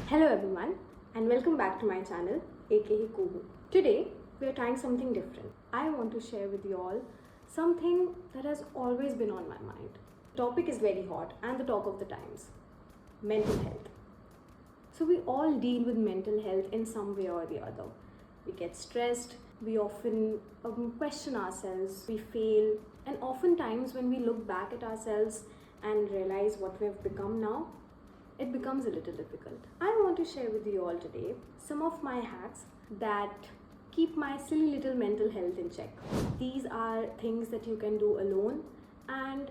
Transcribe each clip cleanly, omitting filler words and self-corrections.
Hello everyone and welcome back to my channel aka Kubu. Today we are trying something different. I want to share with you all something that has always been on my mind. The topic is very hot and the talk of the times. Mental health. So we all deal with mental health in some way or the other. We get stressed, we often question ourselves, we fail, and oftentimes when we look back at ourselves and realize what we have become now, it becomes a little difficult. I want to share with you all today some of my hacks that keep my silly little mental health in check. These are things that you can do alone and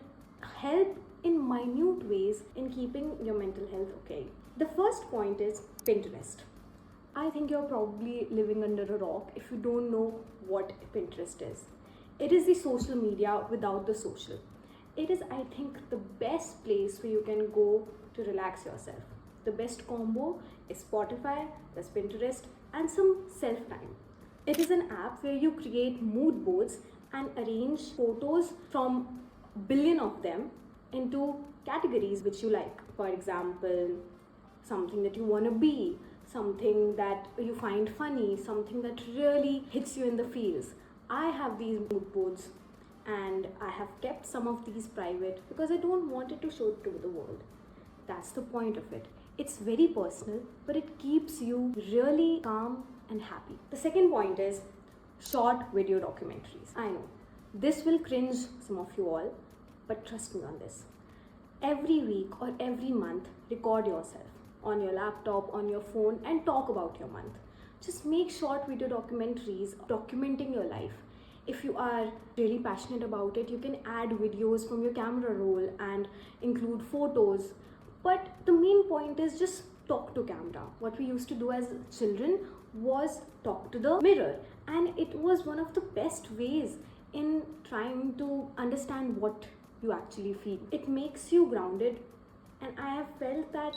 help in minute ways in keeping your mental health okay. The first point is Pinterest. I think you're probably living under a rock if you don't know what Pinterest is. It is the social media without the social. It is, I think, the best place where you can go to relax yourself. The best combo is Spotify, there's Pinterest, and some self-time. It is an app where you create mood boards and arrange photos from a billion of them into categories which you like. For example, something that you want to be, something that you find funny, something that really hits you in the feels. I have these mood boards and I have kept some of these private because I don't want it to show it to the world. That's the point of it. It's very personal, but it keeps you really calm and happy. The second point is short video documentaries. I know this will cringe some of you all, but trust me on this. Every week or every month, record yourself on your laptop, on your phone, and talk about your month. Just make short video documentaries documenting your life. If you are really passionate about it, you can add videos from your camera roll and include photos. But the main point is just talk to camera. What we used to do as children was talk to the mirror, and it was one of the best ways in trying to understand what you actually feel. It makes you grounded, and I have felt that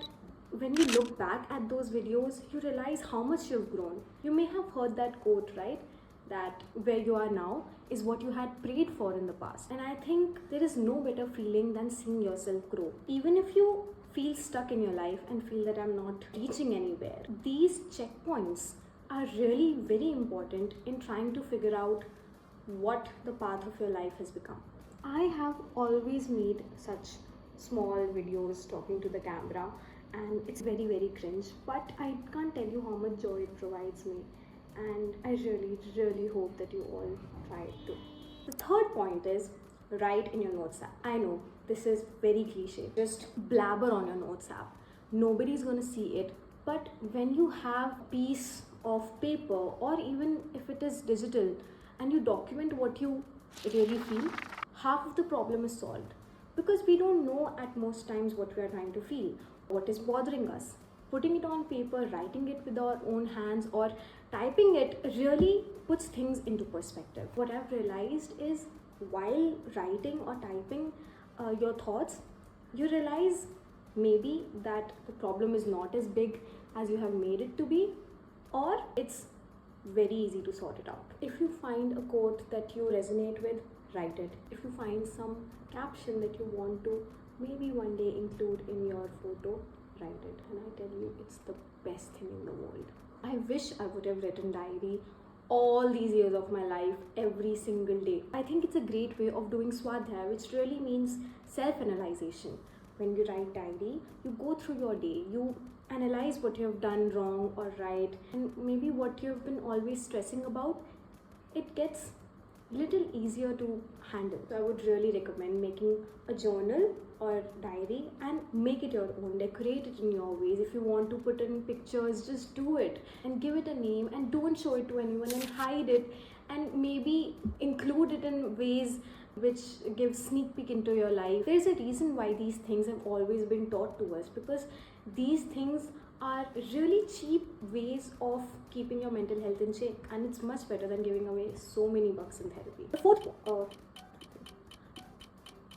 when you look back at those videos, you realize how much you've grown. You may have heard that quote, right? That where you are now is what you had prayed for in the past. And I think there is no better feeling than seeing yourself grow. Even if you feel stuck in your life and feel that I'm not reaching anywhere, these checkpoints are really very important in trying to figure out what the path of your life has become. I have always made such small videos talking to the camera, and it's very, very cringe, but I can't tell you how much joy it provides me. And I really hope that you all try it too. The third point is write in your notes app. I know this is very cliche, just blabber on your notes app. Nobody's gonna see it, but when you have a piece of paper or even if it is digital and you document what you really feel, half of the problem is solved. Because we don't know at most times what we are trying to feel, what is bothering us. Putting it on paper, writing it with our own hands, or typing it really puts things into perspective. What I've realized is while writing or typing your thoughts, you realize maybe that the problem is not as big as you have made it to be, or it's very easy to sort it out. If you find a quote that you resonate with, write it. If you find some caption that you want to maybe one day include in your photo, write it. And I tell you, it's the best thing in the world. I wish I would have written diary all these years of my life every single day. I think it's a great way of doing swadhyaya, which really means self-analyzation. When you write diary, you go through your day, you analyze what you have done wrong or right, and maybe what you have been always stressing about. It gets little easier to handle. So I would really recommend making a journal or diary and make it your own. Decorate it in your ways. If you want to put in pictures, just do it and give it a name, and don't show it to anyone and hide it, and maybe include it in ways which give sneak peek into your life. There's a reason why these things have always been taught to us, because these things are really cheap ways of keeping your mental health in check, and it's much better than giving away so many bucks in therapy.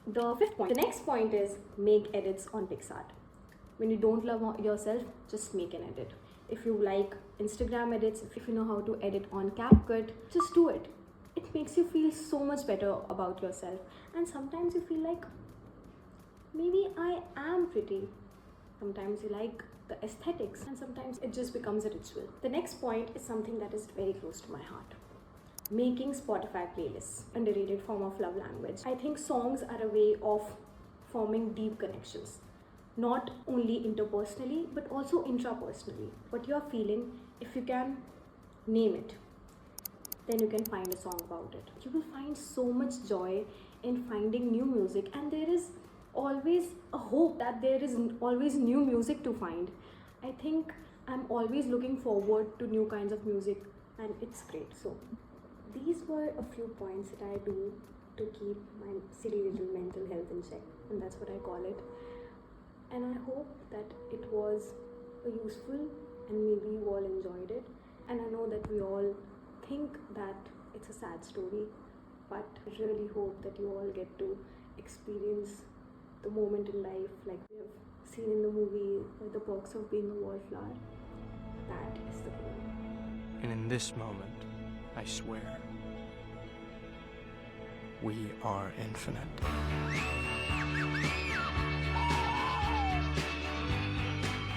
The fifth point, the next point is make edits on PicsArt. When you don't love yourself, just make an edit. If you like Instagram edits, if you know how to edit on CapCut, just do it. It makes you feel so much better about yourself, and sometimes you feel like maybe I am pretty. sometimes you like the aesthetics, and sometimes it just becomes a ritual. The next point is something that is very close to my heart. Making Spotify playlists, underrated form of love language. I think songs are a way of forming deep connections, not only interpersonally but also intrapersonally. What you are feeling, if you can name it, then you can find a song about it. You will find so much joy in finding new music, and there is always a hope that there is always new music to find. I think I'm always looking forward to new kinds of music, and it's great. So these were a few points that I do to keep my silly little mental health in check, and that's what I call it. And I hope that it was useful and maybe you all enjoyed it. And I know that we all think that it's a sad story, but I really hope that you all get to experience the moment in life like we have seen in the movie, The Perks of Being a Wallflower. That is the goal. And in this moment, I swear, we are infinite.